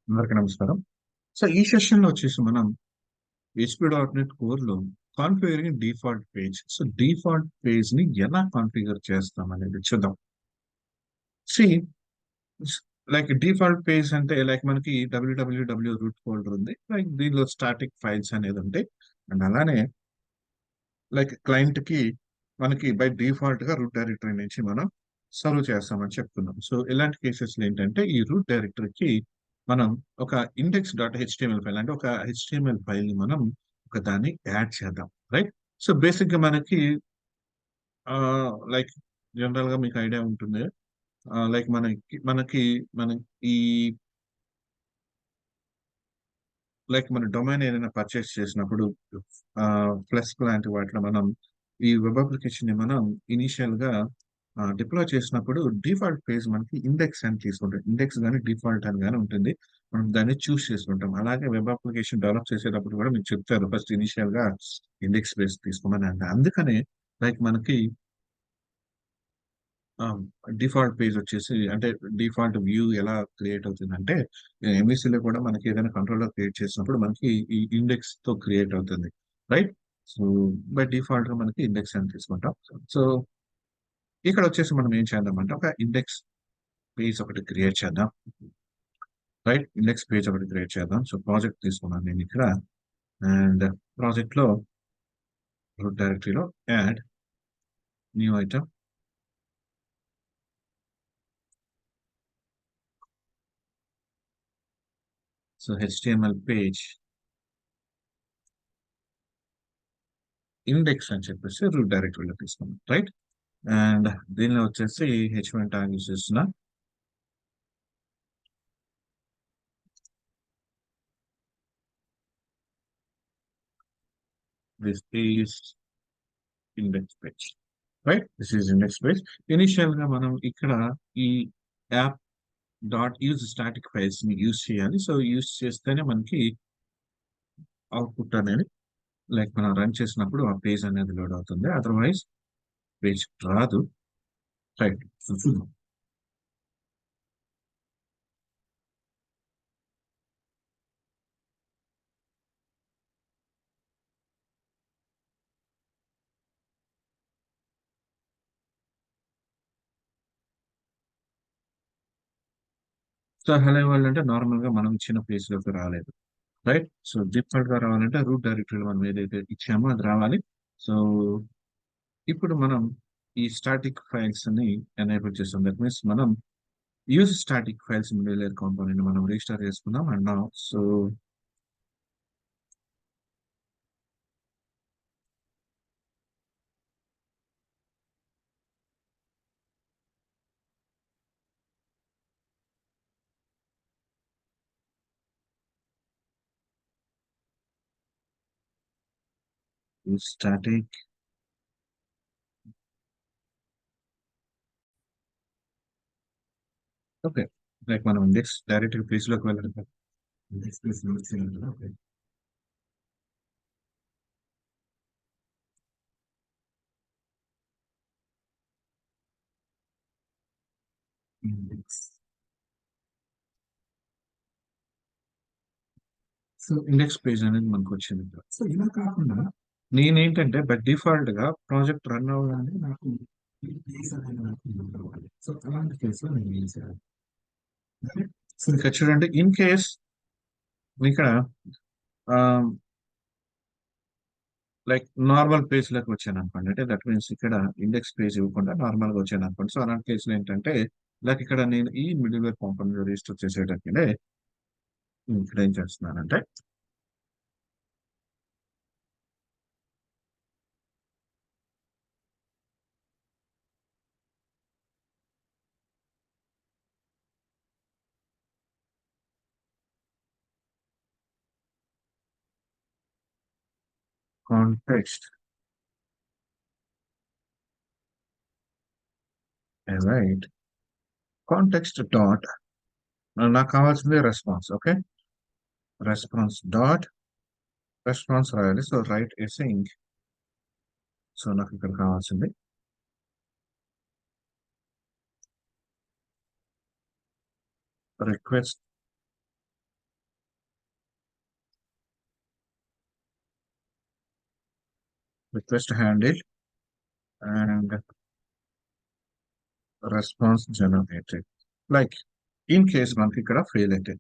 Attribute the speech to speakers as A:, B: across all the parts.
A: అందరికీ నమస్కారం. సో, ఈ సెషన్‌లో వచ్చేసి మనం ASP.NET కోర్‌లో configuring default page. So, default పేజ్‌ని ఎలా కాన్ఫిగర్ చేస్తామనేది చూద్దాం. సీ స్ లైక్ డిఫాల్ట్ పేజ్ అంటే లైక్ మనకి www రూట్ ఫోల్డర్ ఉంది. లైక్ దీనిలో స్టాటిక్ ఫైల్స్ అనేది ఉంటాయి. అండ్ అలానే లైక్ క్లయింట్‌కి మనకి బై డిఫాల్ట్‌గా రూట్ డైరెక్టరీ నుంచి మనం సర్వ్ చేస్తామని చెప్తున్నాం. సో, ఇలాంటి కేసెస్‌లో ఏంటంటే ఈ రూట్ డైరెక్టరీకి మనం ఒక ఇండెక్స్.html ఫైల్ అంటే ఒక హెచ్టీఎంఎల్ ఫైల్‌ని మనం ఒక దాన్ని యాడ్ చేద్దాం. రైట్? సో, బేసిక్‌గా మనకి లైక్ జనరల్‌గా మీకు ఐడియా ఉంటుంది. లైక్ మనకి మన ఈ లైక్ మన డొమైన్ ఏదైనా పర్చేస్ చేసినప్పుడు ప్లస్ లాంటి వాటిలో మనం ఈ వెబ్ అప్లికేషన్ ని మనం ఇనీషియల్ గా డిప్లాయ్ చేసినప్పుడు డిఫాల్ట్ పేజ్ మనకి ఇండెక్స్ అని తీసుకుంటాం. ఇండెక్స్ కానీ డిఫాల్ట్ అని కానీ ఉంటుంది. మనం దాన్ని చూస్ చేసుకుంటాం. అలాగే వెబ్ అప్లికేషన్ డెవలప్ చేసేటప్పుడు కూడా మీకు చెప్తారు ఫస్ట్ ఇనీషియల్ గా ఇండెక్స్ పేజ్ తీసుకోమని అంటే అందుకనే లైక్ మనకి డిఫాల్ట్ పేజ్ వచ్చేసి అంటే డిఫాల్ట్ వ్యూ ఎలా క్రియేట్ అవుతుందంటే ఎంవిసిలో కూడా మనకి ఏదైనా కంట్రోలర్ క్రియేట్ చేసినప్పుడు మనకి ఈ ఇండెక్స్ తో క్రియేట్ అవుతుంది. రైట్? సో బై డిఫాల్ట్ గా మనకి ఇండెక్స్ అని తీసుకుంటాం. సో ఇక్కడ వచ్చేసి మనం ఏం చేద్దామంటే ఒక ఇండెక్స్ పేజ్ ఒకటి క్రియేట్ చేద్దాం. రైట్? ఇండెక్స్ పేజ్ ఒకటి క్రియేట్ చేద్దాం. సో ప్రాజెక్ట్ తీసుకున్నాను నేను ఇక్కడ. అండ్ ప్రాజెక్ట్ లో రూట్ డైరెక్టరీలో add new item. So HTML page index అని చెప్పేసి రూట్ డైరెక్టరీలో తీసుకున్నాం. రైట్? అండ్ దీనిలో వచ్చేసి H1 ట్యాగ్ యూస్ చేస్తున్నా. This is index page. Right? This is index page. Initial గా మనం ఇక్కడ ఈ app dot use static files ని యూజ్ చేయాలి. సో యూజ్ చేస్తేనే మనకి అవుట్పుట్ అనేది లైక్ మనం రన్ చేసినప్పుడు ఆ పేజ్ అనేది లోడ్ అవుతుంది. అదర్వైజ్ పేజ్ రాదు. రైట్? సో హలో వరల్డ్ అంటే నార్మల్ గా మనం ఇచ్చిన పేజ్ లోకి రాలేదు. రైట్? సో డిఫాల్ట్ గా రావాలంటే రూట్ డైరెక్టరీలో మనం ఏదైతే ఇచ్చామో అది రావాలి. సో ఇప్పుడు మనం ఈ స్టాటిక్ ఫైల్స్ ని ఎనేబుల్ చేస్తాం. దట్ మీన్స్ మనం use static files middle component మనం రిజిస్టర్ చేసుకున్నాం and now so use static okay like మనం ఇండెక్స్ డైరెక్ట్ పేజ్ లోకి వెళ్ళాలి కదా. Index page okay index. So index page అనేది మనకు వచ్చింది ఇక్కడ. సో ఇలా కాకుండా నేనేంటంటే బై డిఫాల్ట్ గా ప్రాజెక్ట్ రన్ అవ్వగానే నాకు ఈ పేజ్ అనేది నాకు ఉండవాలి. సో అలాంటి కేసు లో నేను ఏం చేయాలి? సో ఇక్కడ చూడండి ఇన్ కేస్ ఇక్కడ లైక్ నార్మల్ పేజ్ లోకి వచ్చాను అనుకోండి. అంటే దట్ మీన్స్ ఇక్కడ ఇండెక్స్ పేజ్ ఇవ్వకుండా నార్మల్ గా వచ్చాను అనుకోండి. సో అలాంటి కేసులో ఏంటంటే లైక్ ఇక్కడ నేను ఈ మిడిల్ వేర్ కాంపోనెంట్ రిజిస్టర్ చేసేటప్పుడు ఇక్కడ ఏం చేస్తున్నానంటే కాంటెక్స్ట్ రైట్ కాంటెక్స్ట్ డాట్ నాకు కావాల్సింది response. Okay response dot response రాయాలి. So write async. సో నాకు ఇక్కడ కావాల్సింది request request handle and response generated. Like in case మనకి ఇక్కడ ఫెయిల్ అయితే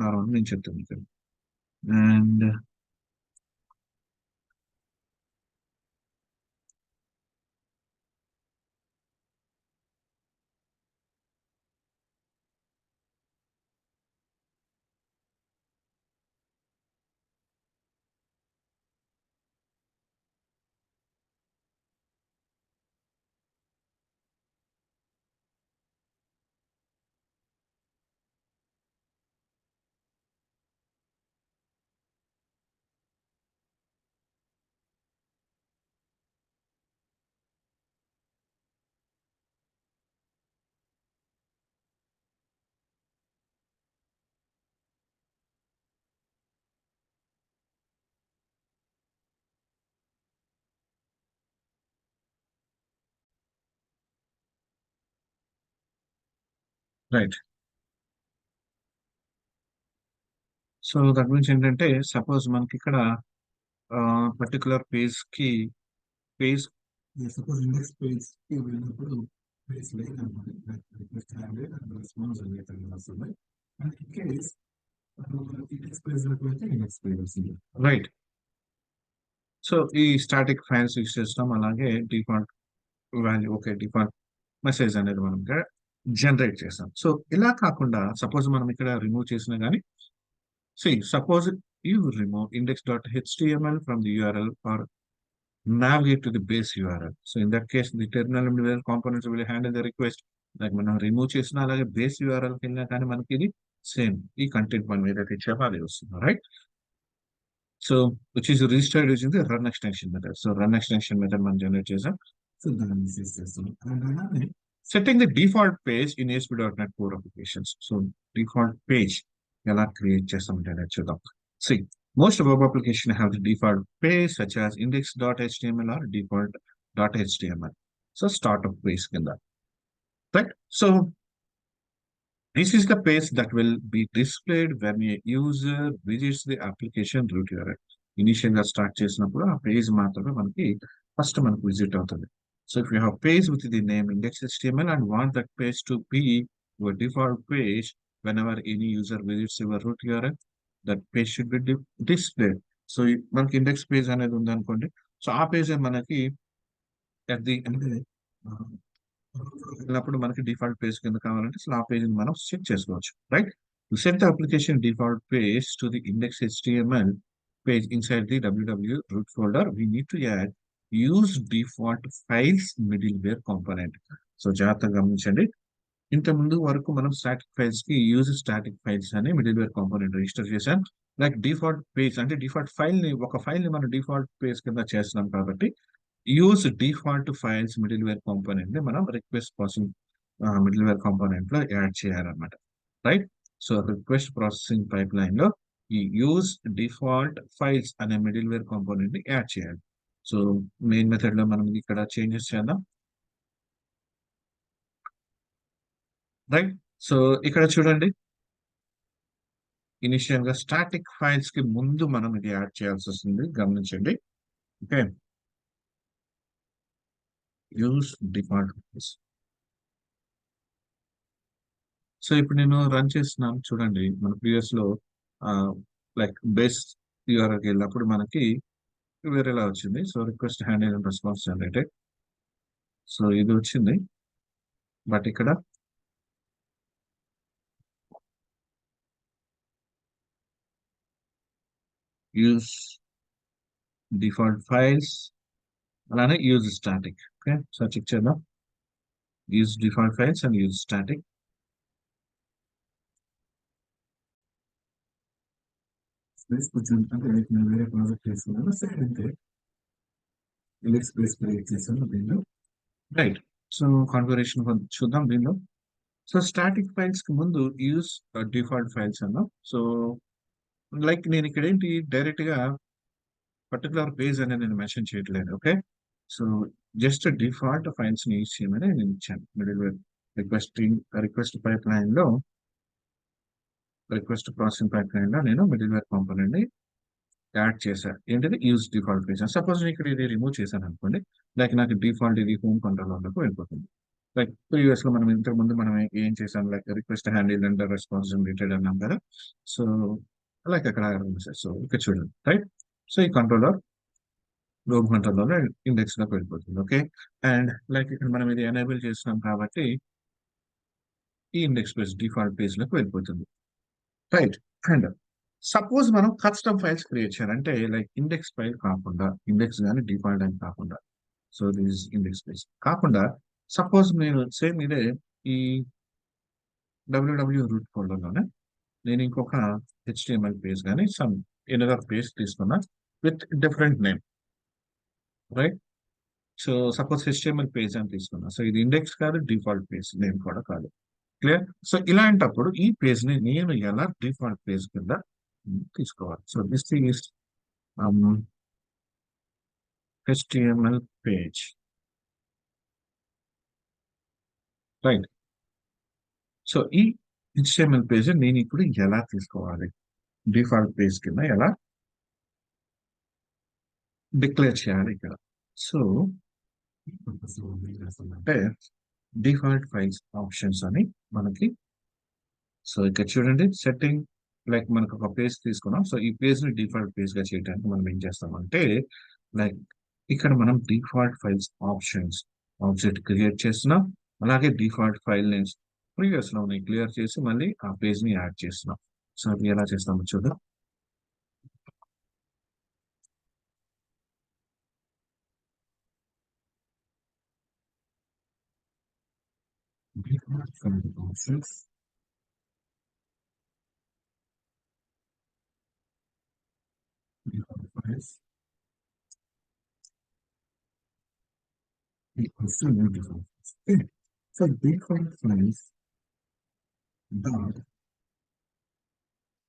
A: నార్మల్ నేను చెప్తాను. And right. సో దాని గురించి ఏంటంటే సపోజ్ మనకి ఇక్కడ particular page suppose index page కి వెళ్ళినప్పుడు పేజ్ లేదన్నమాట. Request handle and response generated వస్తుంది. And in case index page లోకి వెళ్తే ఇండెక్స్ పేజ్ వస్తుంది. రైట్. సో ఈ స్టాటిక్ ఫైల్స్ యూస్ చేస్తాం, అలాగే default value okay default message అనేది మనం ఇక్కడ జనరేట్ చేస్తాం. సో ఇలా కాకుండా సపోజ్ మనం ఇక్కడ రిమూవ్ చేసినా కానీ suppose you remove index.html from the URL or navigate to the base URL. So in that case, the terminal middleware components will handle the request. Like మనం రిమూవ్ చేసిన అలాగే బేస్ యూఆర్ఎల్ కి వెళ్ళినా కానీ మనకి ఇది సేమ్ ఈ కంటెంట్ మనం ఏదైతే ఇచ్చామో అది వస్తుంది. Right. So which is registered using the run extension method. So run extension method మనం జనరేట్ చేసాం. సో దాన్ని యూస్ చేస్తాం. అండ్ అలానే setting the default page in ASP.NET Core applications. So default page ఎలా క్రియేట్ చేస్తామంటే అనేది చూద్దాం. See, most web applications have the default page such as index.html or default.html. So startup page in that. Right? So this is the page that will be displayed when a user visits the application root URL. Initially start చేసినప్పుడు ఆ page మాత్రమే మనకి first మనకు visit అవుతుంది. So if you have page with the name index.html and want that page to be your default page whenever any user visits your root URL, that page should be displayed. So మనకి index page అనేది ఉంది అనుకోండి. So ఆ page మనకి at the అంటే వెళ్ళినప్పుడు మనకి default page కింద కావాలంటే అసలు ఆ పేజ్ మనం సెట్ చేసుకోవచ్చు. Right. To set the application default page to the index HTML page inside the www root folder, we need to add use default files middleware component. So జాగ్రత్తగా గమనించండి. ఇంత ముందు వరకు మనం స్టాటిక్ ఫైల్స్ కి use static files అనే middleware component register చేశాం. Like default page అంటే డిఫాల్ట్ ఫైల్ ని ఒక ఫైల్ ని మనం డిఫాల్ట్ పేజ్ కింద చేస్తున్నాం కాబట్టి use default files middleware component ని మనం రిక్వెస్ట్ ప్రాసెసింగ్ మిడిల్వేర్ కాంపోనెంట్ లో యాడ్ చేయాలన్నమాట. Right. So request processing pipe line లో ఈ యూజ్ డిఫాల్ట్ ఫైల్స్ అనే మిడిల్వేర్ కాంపోనెంట్ ని యాడ్ చేయాలి. సో మెయిన్ మెథడ్ లో మనం ఇక్కడ చేంజెస్ చేద్దాం. రైట్. సో ఇక్కడ చూడండి, ఇనిషియల్ గా స్టాటిక్ ఫైల్స్ కి ముందు మనం ఇది యాడ్ చేయాల్సి వస్తుంది. గమనించండి. Okay. Use default files. So ఇప్పుడు నేను రన్ చేస్తున్నాను చూడండి. మన ప్రీవియస్ లో లైక్ బేస్ యూఆర్ఎల్కి వెళ్ళినప్పుడు మనకి వేరేలా వచ్చింది. So request handle and response generated. So ఇది వచ్చింది. బట్ ఇక్కడ యూస్ డిఫాల్ట్ ఫైల్స్ అలానే use static. Okay. So check చేద్దాం. Use default files and use static. Space కొంచెం అంటే నేను వేరే ప్రాజెక్ట్ చేస్తున్నాను. సరే అంటే ఇండెక్స్ స్పేస్ క్రియేట్ చేశాను దీనిలో. రైట్. సో కాన్ఫిగరేషన్ చూద్దాం దీనిలో. సో స్టాటిక్ ఫైల్స్ కి ముందు యూజ్ డిఫాల్ట్ ఫైల్స్ అన్నాం. సో లైక్ నేను ఇక్కడ ఏంటి డైరెక్ట్ గా పర్టికులర్ పేజ్ అనేది నేను మెన్షన్ చేయట్లేదు. Okay. So just default files ని యూజ్ చేయమని నేను ఇచ్చాను. మిడిల్ రిక్వెస్ట్ పైప్ లైన్ లో రిక్వెస్ట్ ప్రాసెసింగ్ పైప్ లైన్ లో నేను మిడిల్ వేర్ కాంపోనెంట్ ని యాడ్ చేశా ఏంటిది యూజ్ డిఫాల్ట్ పేజ్. సపోజ్ ఇక్కడ ఇది రిమూవ్ చేశాను అనుకోండి, లైక్ నాకు డిఫాల్ట్ ఇది హోమ్ కంట్రోలర్లోకి వెళ్ళిపోతుంది. లైక్ ప్రీవియస్ లో మనం ఇంతకు ముందు మనం ఏం చేసాం, like request handle and response related అన్నాం కదా. సో లైక్ అక్కడ సో ఇక్కడ చూడండి రైట్. సో ఈ కంట్రోలర్ హోమ్ కంట్రోలర్ ఇండెక్స్ లోకి వెళ్ళిపోతుంది. ఓకే, అండ్ లైక్ ఇక్కడ మనం ఇది ఎనేబుల్ చేస్తున్నాం కాబట్టి ఈ ఇండెక్స్ పేజ్ డిఫాల్ట్ పేజ్ లోకి వెళ్ళిపోతుంది. రైట్. అండ్ సపోజ్ మనం కస్టమ్ ఫైల్స్ క్రియేట్ చేయాలంటే లైక్ ఇండెక్స్ ఫైల్ కాకుండా, ఇండెక్స్ కానీ డిఫాల్ట్ అని కాకుండా, సో దిస్ ఇండెక్స్ పేజ్ కాకుండా సపోజ్ నేను సేమ్ ఇదే ఈ డబ్ల్యూడబ్ల్యూ రూట్ ఫోల్డర్లోనే నేను ఇంకొక హెచ్టిఎంఎల్ పేజ్ కానీ సమ్ ఎనదర్ పేజ్ తీసుకున్నా with different name. Right. So suppose HTML page అని తీసుకున్నా. సో ఇది ఇండెక్స్ కాదు, డిఫాల్ట్ పేజ్ నేమ్ కూడా కాదు. క్లియర్. సో ఇలాంటప్పుడు ఈ పేజ్ ని నేను ఎలా డిఫాల్ట్ పేజ్ కింద తీసుకోవాలి. So this is HTML page. Right. So ఈ HTML పేజ్ నేను ఇప్పుడు ఎలా తీసుకోవాలి, డిఫాల్ట్ పేజ్ కింద ఎలా డిక్లేర్ చేయాలి ఇక్కడ. సో అంటే డిఫాల్ట్ ఫైల్స్ ఆప్షన్స్ అని మనకి, సో ఇక్కడ చూడండి సెట్టింగ్, లైక్ మనకు ఒక పేజ్ తీసుకున్నాం. సో ఈ పేజ్ ని డిఫాల్ట్ పేజ్ గా చేయడానికి మనం ఏం చేస్తామంటే లైక్ ఇక్కడ మనం default files options object create చేస్తున్నాం. అలాగే డిఫాల్ట్ ఫైల్ నేమ్స్ ప్రీవియస్ లో క్లియర్ చేసి మళ్ళీ ఆ పేజ్ ని యాడ్ చేస్తున్నాం. సో అది ఎలా చేస్తామో చూద్దాం. Default file options. Default files. Equals to new default files. Okay. So default files dot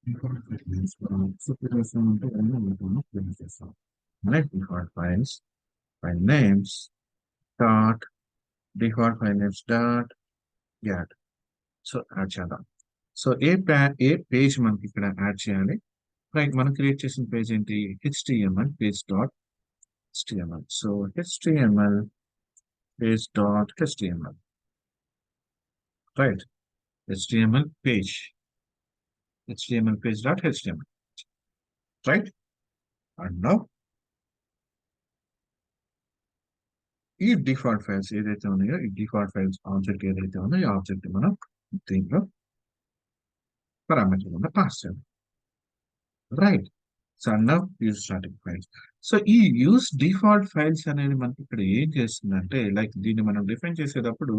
A: default files so previous ఉంటే అన్ని మనం ప్రింట్ చేస్తాం. Right. Default files file names dot default file names dot get. So add చేద్దాం. So ఏ page మనకి ఇక్కడ add చేయాలి. Right. మనం create చేసిన పేజ్ ఏంటి, HTML page dot HTML. So HTML page dot HTML. Right. HTML page dot HTML. Right. And now ఈ default files ఏదైతే ఉన్నాయో, ఈ డిఫాల్ట్ ఫైల్స్ ఆబ్జెక్ట్ ఏదైతే ఉందో ఈ ఆబ్జెక్ట్ మనం దీంట్లో పారామీటర్ కింద పాస్ చేయాలి. Right. So now use static files. So ఈ యూజ్ డిఫాల్ట్ ఫైల్స్ అనేది మనకి ఇక్కడ ఏం చేస్తుందంటే లైక్ దీన్ని మనం డిఫైన్ చేసేటప్పుడు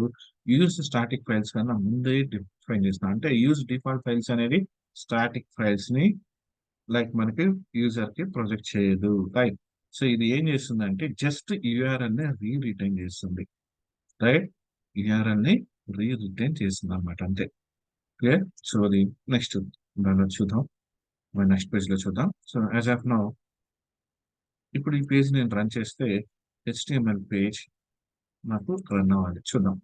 A: యూజ్ స్టాటిక్ ఫైల్స్ కన్నా ముందే డిఫైన్ చేస్తున్నాం. అంటే యూజ్ డిఫాల్ట్ ఫైల్స్ అనేది స్టాటిక్ ఫైల్స్ ని లైక్ మనకి యూజర్ కి ప్రొజెక్ట్ చేయదు. రైట్. సో ఇది ఏం చేస్తుందంటే జస్ట్ యూఆర్ఎల్ ని రిటర్న్ చేస్తుంది. రైట్. యూఆర్ఎల్ ని రిటర్న్ చేస్తుంది అనమాట, అంతే. క్లియర్. సో అది నెక్స్ట్ దానిలో చూద్దాం, నెక్స్ట్ పేజ్ లో చూద్దాం. సో యాజ్ ఆఫ్ నౌ ఇప్పుడు ఈ పేజ్ నేను రన్ చేస్తే HTML పేజ్ నాకు రన్ అవ్వాలి. చూద్దాం.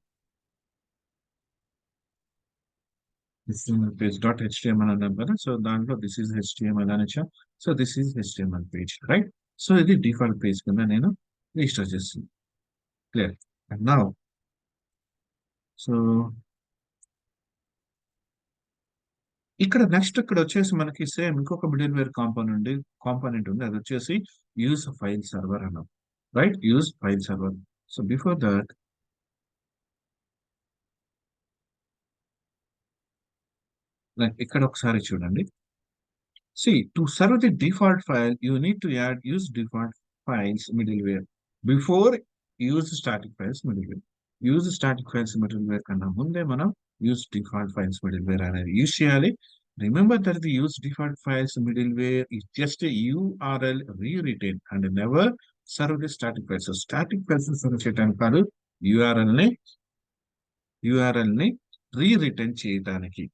A: HTML పేజ్ డాట్ HTML అన్నాం కదా. సో దాంట్లో దిస్ ఈజ్ HTML అని ఇచ్చాం. So this is HTML page. Right. So ఇది డిఫాల్ట్ పేజ్ కింద నేను రిజిస్టర్ చేస్తుంది. క్లియర్. అండ్ నౌ సో ఇక్కడ నెక్స్ట్ ఇక్కడ వచ్చేసి మనకి సేమ్ ఇంకొక మిడిల్ వేర్ కాంపోనెంట్ ఉంది. అది వచ్చేసి యూజ్ ఫైల్ సర్వర్ అన్నాం. Right. Use file server. So before that ఇక్కడ ఒకసారి చూడండి. See, to serve the default file, you need to add use default files middleware before use static files middleware. Use static files middleware కన్నా ముందే మనం use default files middleware అనేది use చేయాలి. Remember that the use default files middleware is just a URL re-retain and never serve the static files. So static files serve చేయడానికి కాదు, URL ని re-retain చేయడానికి.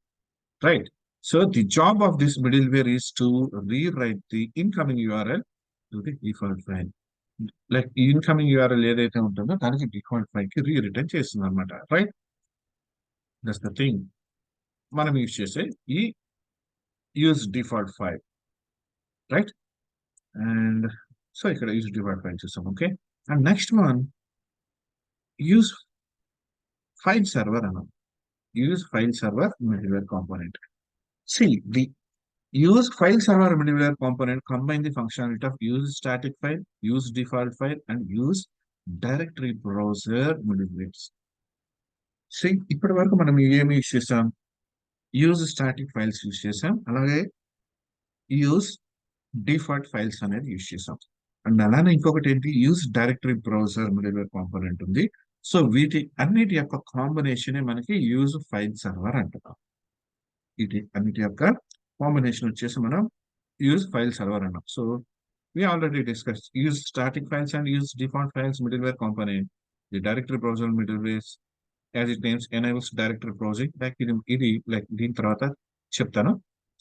A: Right. So the job of this middleware is to rewrite the incoming URL to the default file. Like incoming URL ఏదైతే ఉంటుందో దానికి default file కి return చేస్తుంది అనమాట. రైట్. దట్స్ ద థింగ్ మనం యూజ్ చేసే ఈ use default file. Right. And so ఇక్కడ యూజ్ డిఫాల్ట్ ఫైల్ చూసాం. Okay. And next one use file server అన్నాం. Use file server middleware component. See, the use file server middleware component combine the functionality of use static file, use default file, and use directory browser middlewares. See, ఇప్పటి వరకు మనం ఏమి use చేసాం? Use static files use చేసాం, అలాగే use default files అనేది use చేసాం. And అలానే ఇంకొకటి ఏంటి, use directory browser middleware component ఉంది. సో వీటి అన్నిటి యొక్క కాంబినేషన్ మనకి యూజ్ ఫైల్ సర్వర్ అంటున్నాం. వీటి అన్నిటి యొక్క కాంబినేషన్ వచ్చేసి మనం use file server అన్నాం. So we already discussed use static files and use default files middleware component. The directory browser middleware as it names enables directory browsing. ఇది like దీని తర్వాత చెప్తాను.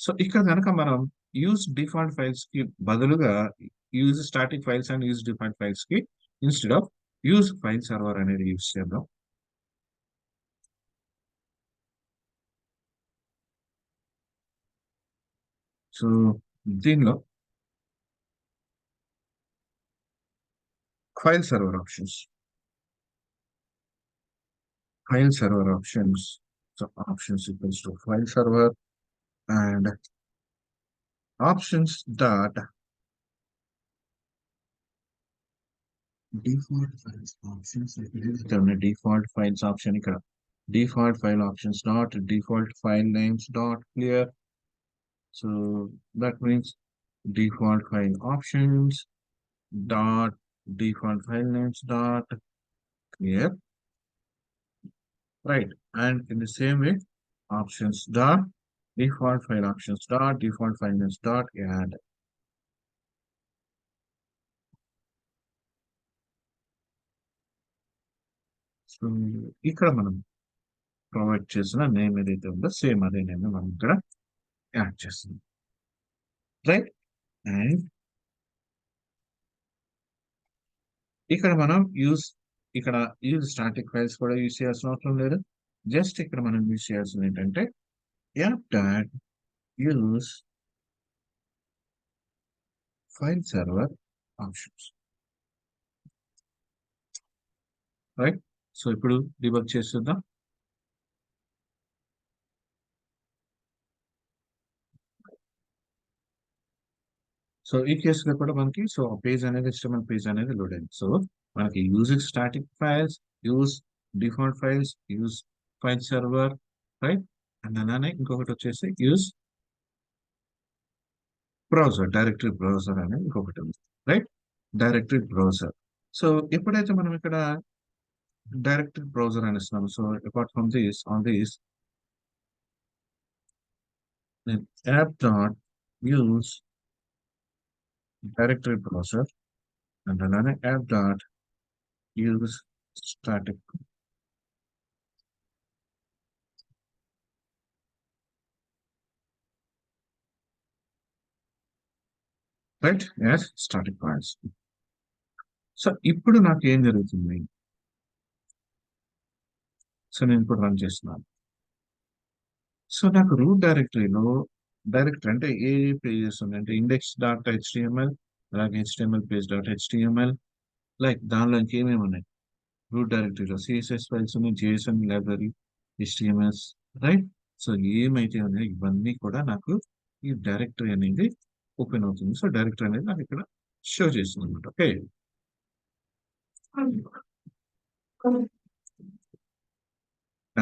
A: సో ఇక్కడ కనుక మనం యూజ్ డిఫాల్ట్ ఫైల్స్ కి బదులుగా use static files and use default files కి instead of use file server అనేది యూజ్ చేద్దాం. సో దీనిలో file server options, file server options. So options equals to file server and options dot default files options. Default files option ఇక్కడ default file options dot default file names dot clear. So that means default file options dot default file names dot clear, right? And in the same way, options dot default file options dot default file names dot add. So ఇక్కడ మనం provide చేసిన name ఏదైతే ఉందో same అదే name మనం ఇక్కడ add చేస్తున్నాం, right? And ఇక్కడ మనం ఇక్కడ యూజ్ స్టాటిక్ ఫైల్స్ కూడా యూజ్ చేయాల్సిన అవసరం లేదు. జస్ట్ ఇక్కడ మనం యూజ్ చేయాల్సింది ఏంటంటే app dot use file server options, right? So ఇప్పుడు డిబగ్ చేస్తుందాం. సో ఈ కేసులో కూడా మనకి సో పేజ్ అనేది HTML పేజ్ అనేది లోడ్ అయింది. సో మనకి use static files, use default files, use file server, right? And అలానే ఇంకొకటి వచ్చేసి యూజ్ బ్రౌజర్, డైరెక్టరీ బ్రౌజర్ అనేది ఇంకొకటి ఉంది, రైట్? Directory browser. సో ఎప్పుడైతే మనం ఇక్కడ డైరెక్టరీ బ్రౌజర్ అని ఇస్తున్నాము, so apart from this on this app dot use directory browser and అలానే app dot use static, right? As static files. So ఇప్పుడు నాకు ఏం జరుగుతుంది? సో నేను ఇప్పుడు రన్ చేస్తున్నాను. సో నాకు రూట్ డైరెక్టరీలో డైరెక్టరీ అంటే ఏ పేజెస్ ఉన్నాయంటే ఇండెక్స్ డాట్ HTML, అలాగే HTML page dot HTML, like దానిలో ఇంకేమేమి ఉన్నాయి రూట్ డైరెక్టరీలో? CSS ఫైల్స్ ఉన్నాయి, JSON library, HTML, right? So ఏమైతే ఉన్నాయో ఇవన్నీ కూడా నాకు ఈ డైరెక్టరీ అనేది ఓపెన్ అవుతుంది. సో డైరెక్టరీ అనేది నాకు ఇక్కడ షో చేస్తుంది అనమాట. Okay.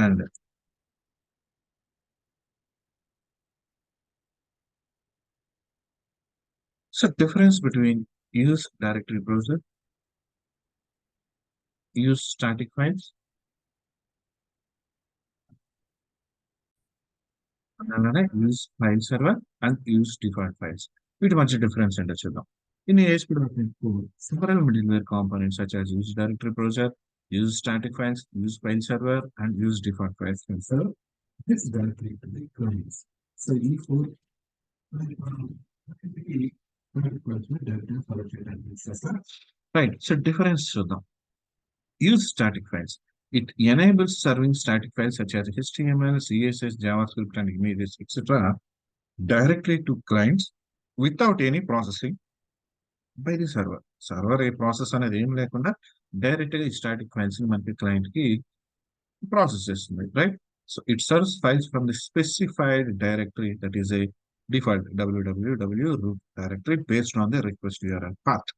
A: And so difference between use directory browser, use static files, and అలానే use file server and use default files. వీటి మధ్య డిఫరెన్స్ ఏంటో చూద్దాం. In ASP.NET Core, several middleware components such as use directory browser, use static files, use file server, and use default files can serve this directory to the clients. So E4 right. So difference చూద్దాం. Use static files. It enables serving static files such as HTML, CSS, JavaScript, and images, etc., directly to clients without any processing by the server. Server A process అనేది ఏం లేకుండా direct గా ఈ static files ని మనకి client కి process చేస్తుంది, right? So it serves files from the specified directory that is a default www root directory based on the request URL path.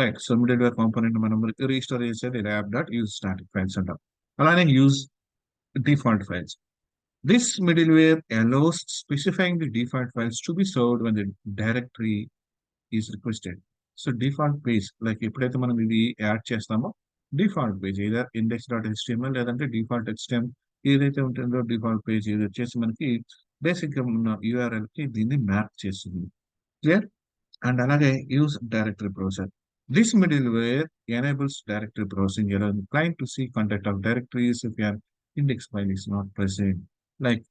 A: Right. So middleware component మనం register చేసేది lab dot use static files అంటాం. అలానే use default files. This middleware allows specifying the default files to be served when the directory is requested. So default page like ఎప్పుడైతే మనం ఇది add చేస్తామో default page either index dot HTML లేదంటే default HTM ఏదైతే ఉంటుందో default page ఇది వచ్చేసి మనకి బేసిక్ గా ఉన్న యూఆర్ఎల్ కి దీన్ని మ్యాప్ చేస్తుంది. క్లియర్? అండ్ అలాగే use directory browser. This middleware enables directory browsing, allowing the client to see content of directories if your index file is not present. Like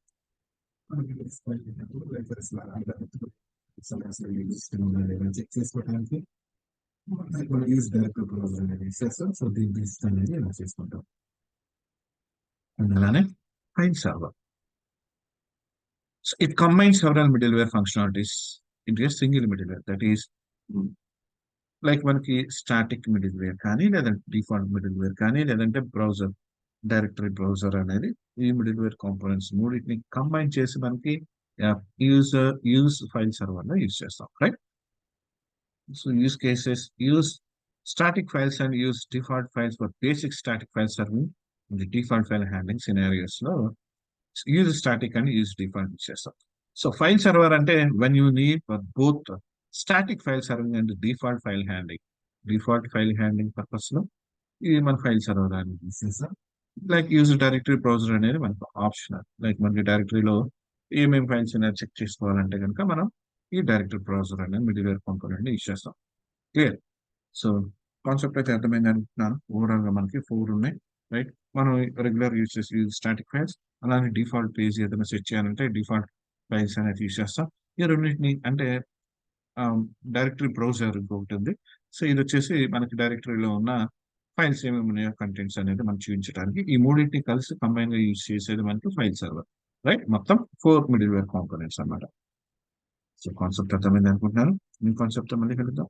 A: check చేసుకోవడానికి మనం యూజ్ డైరెక్టరీ బ్రౌజర్ అనేది చేస్తాం. So దీని based అనేది ఇలా చేసుకుంటాం. And అలానే file server. So it combines several middleware functionalities into a single middleware. That is, like మనకి స్టాటిక్ మిడిల్వేర్ కానీ లేదంటే డిఫాల్ట్ మిడిల్వేర్ కానీ లేదంటే బ్రౌజర్ డైరెక్టరీ బ్రౌజర్ అనేది ఈ మిడిల్వేర్ కాంపోనెంట్స్ మూడింటిని కంబైన్ చేసి మనకి యూజ్ ఫైల్ సర్వర్ లో యూజ్ చేస్తాం, right? So use cases use static files and use default files for basic static file serving. The default file handling scenarios లో use static and use default use చేస్తాం. So file server అంటే when you need for both static file serving and default file handling. Default file handling purpose లో ఇది మన file server అని use చేస్తాం. Like use directory browser అనేది మనకు optional. Like మనకి డైరెక్టరీలో ఏమేమి ఫైల్స్ అనేది చెక్ చేసుకోవాలంటే కనుక మనం ఈ డైరెక్టరీ బ్రౌజర్ అనేది మిడిల్వేర్ కాంపోనెంట్ యూజ్ చేస్తాం. క్లియర్? సో కాన్సెప్ట్ అయితే అర్థమైంది అనుకుంటున్నాను. ఓవరాల్ గా మనకి 4 ఉన్నాయి, రైట్? మనం రెగ్యులర్ యూజ్ చేసి యూజ్ స్టాటిక్ ఫైల్స్, అలానే డిఫాల్ట్ పేజ్ ఏదైనా సెట్ చేయాలంటే డిఫాల్ట్ ఫైల్స్ అనేది యూజ్ చేస్తాం. ఈ రెండింటిని అంటే డైరెక్టరీ బ్రౌజర్ ఇంకొకటి ఉంది. సో ఇది వచ్చేసి మనకి డైరెక్టరీలో ఉన్న ఫైల్స్ ఏమేమి ఉన్నాయో కంటెంట్స్ అనేది మనం చూపించడానికి ఈ మూడింటిని కలిసి కంబైన్ గా యూజ్ చేసేది మనకి ఫైల్ సర్వర్, రైట్? మొత్తం 4 మిడిల్వేర్ కాంపోనెంట్స్ అన్నమాట. సో కాన్సెప్ట్ అర్థమైంది అనుకుంటున్నాను. మీ కాన్సెప్ట్ మళ్ళీ కలుద్దాం.